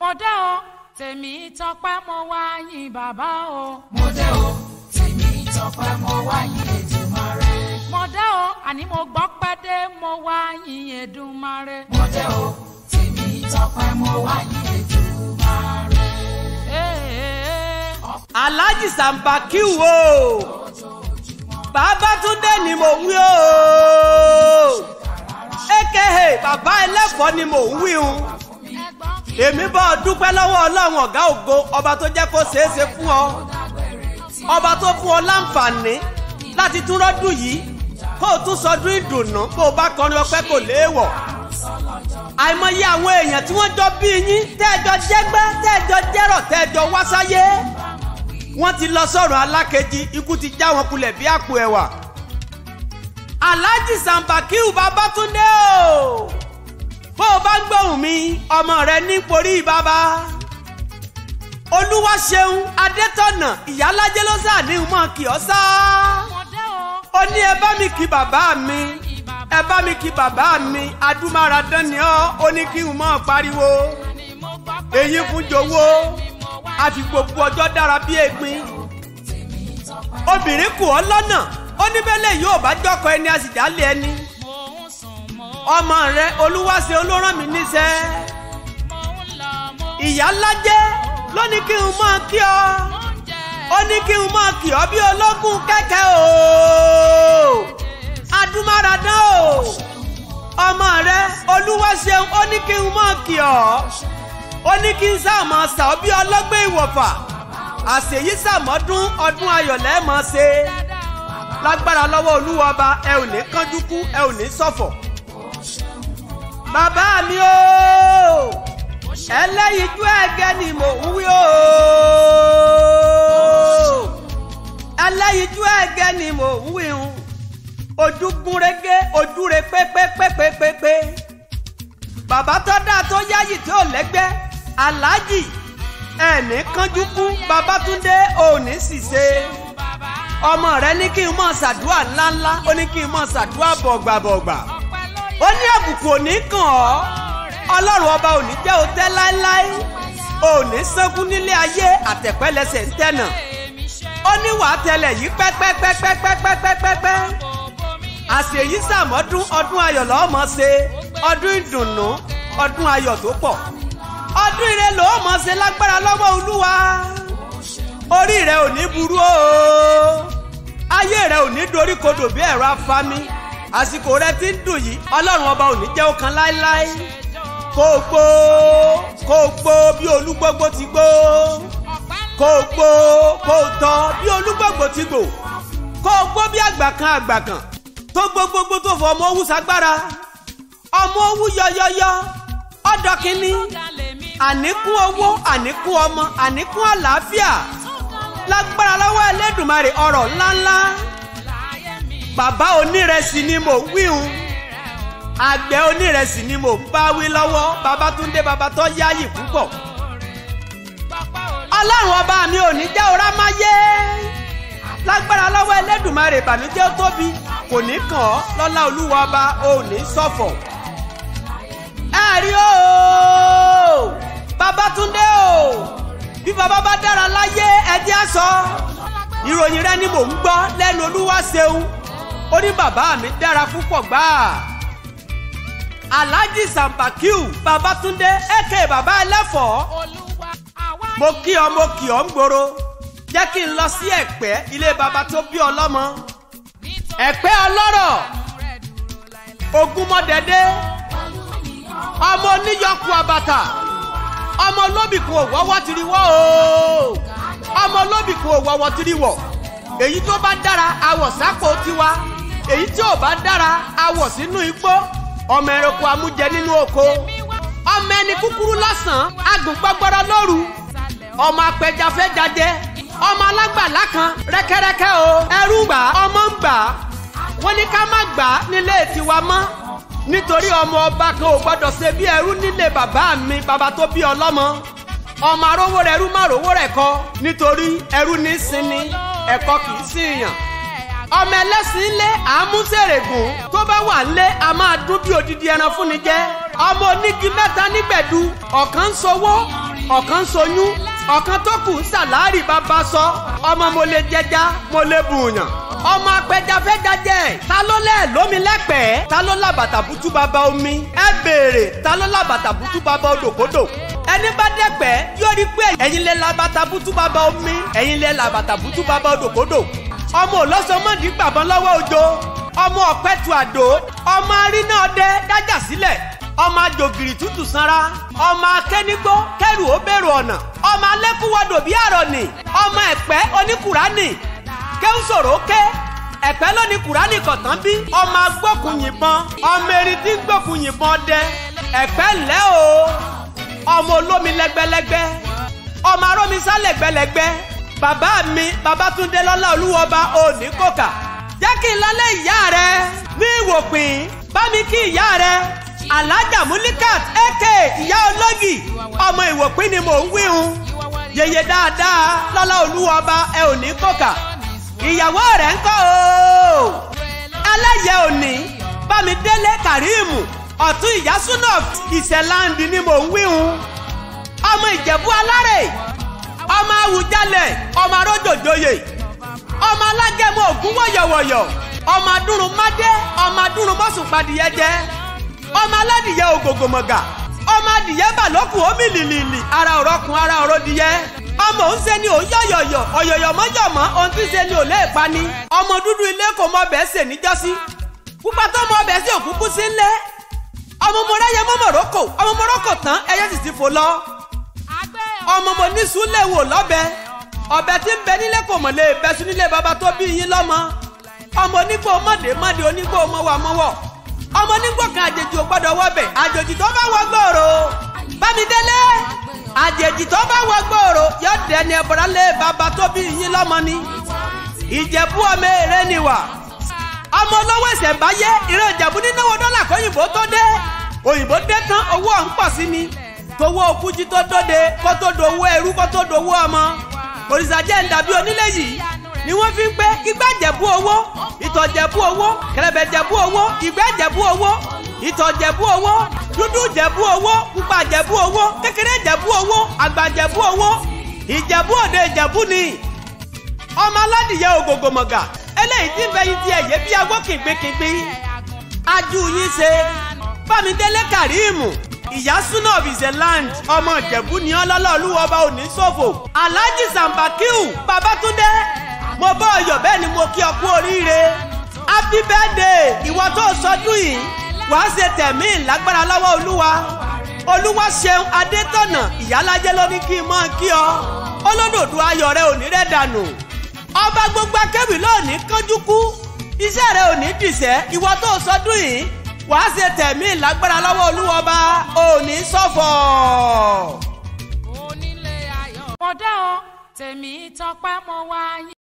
Mo dé o, tèmi tọ́pẹ́ mo wá yìn bàbá o. Mo dé o, tèmi tọ́pẹ́ mo wá yìn Èdùmàrè. Mo dé o, àní mo gbọ́ pẹ́ dé mo wá yìn Èdùmàrè. Mo dé o, tèmi tọ́pẹ́ mo wá yìn Èdùmàrè. Alhaji Sambakiu o, Babátúndé ni mò ń wí o, aka bàbá ẹlẹ́fọ̀ọ́ ni mò ń wí o. Èmi bọ́ dúpẹ́ lọ́wọ́ Ọlọ́run ọ̀gá ògo, ọba tó jẹ́ kó ṣeéṣe fún ọ, ọba tó fún ọ láǹfààní láti tún rọ́dún yìí kó o tún sọdún ìdùnnú kó o bá kọrin ọpẹ́ kò léèwọ̀. Àìmọye àwọn èèyàn tí wọ́n jọ bí yín tẹ́ẹ̀jọ jẹ́gbẹ́ tẹ́ẹ̀jọ jẹ́rọ̀ tẹ́ẹ̀jọ wá sáyé wọ́n ti lọ sọ́run alákejì, ikú ti já wọn kulẹ̀ bí àpò ẹ̀wà. Alhaji Sambakiu Babátúndé o, bó o bá ń gbóhùn mi ọmọ rẹ ní porí bàbá Olúwaṣeun Adétọ̀nà ìyálájẹ́ ló sà ní mọ́ kí ọ sá. Ó ní ẹ bá mi kí bàbá mi, ẹ bá mi kí bàbá mi, adúmáradán ni ọ́, ó ní kí n mọ́ pariwo èyí fún jowó àfi gbogbo ọjọ́ dára bí egbin. Obìnrin kù ọ́ lọ́nà, ó ní bẹ́lẹ̀ yóò bá jọ́kọ ẹni àsìjálẹ̀ ẹni. Ọmọ rẹ Olúwaṣeun ló rán mi níṣẹ́. Ìyálájẹ́ ló ní kí n mọ́ kí ọ, ó ní kí n mọ́ kí ọ bí ológun kẹ́kẹ́ o, adúmáradán o. Ọmọ rẹ Olúwaṣeun ó ní kí n mọ́ kí ọ, ó ní kí n sáàmọ́ sà ọ́ bí ọlọ́gbẹ́ ìwọ̀fà. Àṣèyí sàmọ́dún ọdún ayọ̀ lẹ́ẹ̀mọ́ ṣe lágbára lọ́wọ́ Olúwa ọba, ẹ ò ní kánjú kú, ẹ ò ní ṣọ̀fọ̀. Bàbá mi o, ẹlẹ́yinjú ẹ̀gẹ́ ni mò ń wí o, ẹlẹ́yinjú ẹ̀gẹ́ ni mò ń wí o. Ojú gúnrégé, ojú re pépépépépépé. Bàbá tó dáa tó yáyì tí ò lẹ́gbẹ́, Alhaji ẹ̀ní kánjú kú, Babátúndé ò ní ṣìṣe. Ọmọ rẹ ní kí n mọ̀ ṣàdúrà ńláńlá, ó ní kí n mọ̀ ṣàdúrà bọ̀gbàbọ̀gbà. Ó ní àbùkù ò ní kàn ọ́, Ọlọ́run ọba ò ní jẹ́ o tẹ́ láéláé, ò ní sánkú nílé ayé àtẹ̀pẹ́lẹsẹ̀ ń tẹ̀nà. Ó ní wàá tẹlẹ̀ yìí pẹ́pẹ́pẹ́pẹ́pẹ́pẹ́pẹ́pẹ́. Àṣèyí sàmọ́dún ọdún ayọ̀ lọ́mọ ṣe, ọdún ìdùnnú, ọdún ayọ̀ tó pọ̀. Ọdún ire lọ́mọ ṣe lágbára lọ́wọ́ Olúwa. Orí rẹ ò ní burú o, ayé rẹ ò ní dorí kodò bí ẹ̀rọ afami. Àsìkò rẹ ti ń dùn yìí, Ọlọ́run ọba ò ní jẹ́ ó kan láéláé. Kó o gbó bí olúgbógbó ti gbó, kó o gbó kó o tọ́ bí olúgbógbó ti gbò, kó o gbó bí àgbàkan tó gbogbogbò tó fọ ọmọ owú sagbára, ọmọ owú yọyọyọ ọdọ kínní. Àníkún owó, àníkún ọmọ, àníkún àlàáfíà lágbára lọ́wọ́ Ẹlẹ́dùmarè, ọrọ̀ ńláńlá. Bàbá onírẹsì ni mò ń wíhun, àgbẹ̀ onírẹsì ni mò ń bá wí lọ́wọ́. Babátúndé bàbá tó yáyì púpọ̀. Ọlọ́run ọba mi ò ní jẹ́ ọ̀rá máyé lágbára lọ́wọ́ Ẹlẹ́dùmarè, ìbànújẹ́ ó tóbi kò ní kàn ọ́ lọ́lá Olúwa ọba, ò ní ṣọ̀fọ̀. Ẹ rí o Babátúndé o, bí bàbá bá dára láyé ẹ jẹ́ á sọ. Ìròyìn rẹ ni mò ń gbọ́ lẹ́nu Olúwaṣeun, ó ní bàbá mi dára púpọ̀ gbáà. Alhaji Sambakiu Babátúndé aka bàbá ẹlẹ́fọ̀ọ́, mo kí ọ ń gbòòrò. Jẹ́ kí n lọ sí Ẹ̀pẹ́, ilé bàbá tó bí ọlọ́mọ. Ẹ̀pẹ́ ọlọ́rọ̀ Ògúnmọ́dẹ́dẹ́, ọmọ oníyọkù àbàtà, ọmọ olóbìkún òwọ́wọ́ tiriwọ́ o, ọmọ olóbìkún òwọ́wọ́ tiriwọ́. Èyí tó bá dára awọ̀ sápò tiwa, èyí tí ò bá dára awọ̀ sínú igbó. Ọmọ ẹranko amújẹ nínú oko, ọmọ ẹni kúkúrú lọ́sàn-án agùn gbọ́gbọ́rọ́ lóru, ọmọ apẹja fẹ́ jajẹ, ọmọ alágbàlá kan rẹ́kẹ́rẹ́kẹ́ o. Ẹrú gbà ọmọ ń gbà, wọ́n ní ká má gbà nílé tiwa mọ́, nítorí ọmọ ọba kan ò gbọ́dọ̀ ṣe bí ẹrú nílé bàbá mi, bàbá tó bí ọlọ́mọ. Ọmọ arówó rẹ̀ ẹrú má rówó rẹ̀ kọ, nítorí ẹrú ní sinmi, ẹ̀kọ́ kì í síyàn. Ọmọ ẹlẹ́sìn ilé àmúṣèrègùn tó bá wà nílé a máa dún bí odidi ẹran fúnni jẹ. Ọmọ onígi mẹ́ta nígbẹ̀du, ọ̀kan ń sowó ọ̀kan soyún ọ̀kan tó kù ń sàlárì bàbá sọ ọmọ mo lè jẹja mo lè bùyàn ọmọ apẹja fẹja jẹ ta ló lẹ lómi lẹpẹẹ ta ló làbàtà bútú bàbá omi ẹ béèrè ta ló làbàtà bútú bàbá odòkodò ẹni bá dẹpẹ yóò rí pé ẹ̀yin lẹ làbàtà bútú bàbá omi ẹ̀yin lẹ làbàtà bútú bàbá odòkodò ọmọ òlọsọmọdì gbàbọn lọ́wọ́ òjò ọmọ ọpẹtù àdó ọmọ aríná ọdẹ dájà sílẹ̀ ọmọ àjògìrì tútù sanra ọmọ akẹ́nigbó kẹrù ó bèrò ọ̀nà ọmọ alẹ́kùwọ́dò bí àrọ̀nì ọmọ ẹ̀pẹ́ oníkùránì kéwùsòrò ké ẹ̀pẹ́ lóní kùránì kọ̀tán bí ọmọ agbókùn yìnbọn ọmọ erin tí ń gbókùn yìnbọn dẹ ẹ̀pẹ́ ńlẹ́ o ọmọ olómi lẹ́gbẹ́lẹ́gbẹ́ ọmọ arómisá lẹ́gbẹ́lẹ́gbẹ́ bàbá mi Babátúndé lọ́lá olúwọba òní kòkà jẹ́ kí n lálẹ́ ìyá rẹ ní ìwòpin bá mi kí ìyá rẹ alájà Mulikat aka ìyá ológì ọmọ ìwòpin ni mò ń wíhun yèyè dáadáa lọ́lá olúwọba ẹ òní kòkà ìyàwó rẹ̀ ń kọ́ o ẹlẹ́yẹ òní Bámidélé Kàríìmù ọ̀tún ìyásúná ìṣẹ̀láǹdì ni mò ń wíhun ọmọ Ìjẹ̀bú Alárè ọmọ Awùjalẹ̀ ọmọ arójòjòyè ọmọ alágẹmọ ògún wọ̀yọ̀wọ̀yọ̀ ọmọ adúrún mádé ọmọ adúrún mọ́sùnpadìyẹ jẹ́ ọmọ aládìyẹ ògògòmọ̀gà ọmọ adìyẹ bàlókùn omi lìlìlì ara òrọ̀kùn ara òròdìyẹ ọmọ òun ṣe ni òun yọ̀yọ̀yọ̀ ọ̀yọ̀yọ̀ mọ́jọ̀mọ́ ohun tí ṣe ni ò lè pa ni ọmọ dúdú ilé kò mọ ọbẹ̀ ṣe níjọ́sí pupa tó mọ ọbẹ̀ sí òkúkú sí ńlẹ̀ ọmọ mo rẹ́yẹ mọ́ mọ̀rọ́kò ọmọ mọ̀rọ́kò tán ẹyẹ sì ti fò lọ ọmọ mo ní sùúlẹ̀ wò lọ́bẹ̀ ọbẹ̀ tí ń bẹ nílé kò mọ̀ lè bẹ́sùn nílé bàbá tó bí yín lọ́mọ ọmọ onígbò mọ̀dé mọ̀dé onígbò mọ̀wà mọ̀wọ̀ ọmọ onígbò kan àjèjì ò gbọ́dọ̀ wọbẹ̀ àjèjì tó bá wọ gbòòrò Bámidélé àjèjì tó bá wọ gbòòrò yóò dẹni ẹ̀bọ̀rá lé bàbá tó bí yín lọ́mọ ni Ìjẹ̀bú ọmọ èrè nìwà ọmọ olówó ìṣẹ̀ǹbáyé ìran Ìjẹ̀bú nínáwó dọ́là kóyìnbó tó dé òyìnbó dé tán owó ọ̀hún pọ̀ sí ni tówó Kújí tó dóde kó tó dowó ẹrú kó tó dowó ọmọ òrìṣà jẹ́ ń dàbí onílé yìí ni wọ́n fi ń pé igbá Jẹ̀bú owó ìtọ̀ Jẹ̀bú owó kẹ̀rẹ̀bẹ̀ Jẹ̀bú owó ìgbẹ́ Jẹ̀bú owó ìtọ̀ Jẹ̀bú owó dúdú Jẹ̀bú owó pupa Jẹ̀bú owó kékeré Jẹ̀bú owó àgbà Jẹ̀bú owó Ìjẹ̀bú Òde Ìjẹ̀bú ni ọmọ aládìyẹ ògògòmọ̀gà eléyìí tí ń fẹ́ yín ti ẹ̀yẹ bí agbó kìngbìnkìngbìn ajú yín ṣe Bámidélé Kàríìmù ìyásúná of Izeland ọmọ Ìjẹ̀bú ni ọlọ́lọ́ olúwọba òní ṣòfò Alhaji Sambakiu Babátúndé mo bọ́ ọyọ̀ bẹ́ẹ̀ ni mo kí ọ kú oríire happy birthday ìwọ tó sọdún yìí wàá ṣe tẹ̀mí lágbára lọ́wọ́ olúwa ṣeun adétọ̀nà ìyálájẹ́ ló ní kí n mọ́ kí ọ olódòdó ayọ̀ rẹ òní rẹ̀ dànù ọba gbogbo akẹ́wì lónìí kánjú kú iṣẹ́ rẹ òní dìṣẹ́ ìwọ tó sọdún yìí wàá ṣe tẹ̀mí lágbára lọ́wọ́ olúwọba òní ṣọ̀fọ̀. onílé ayọ̀. ọ̀dọ́ tèmi tọpẹ́ mo wá yín.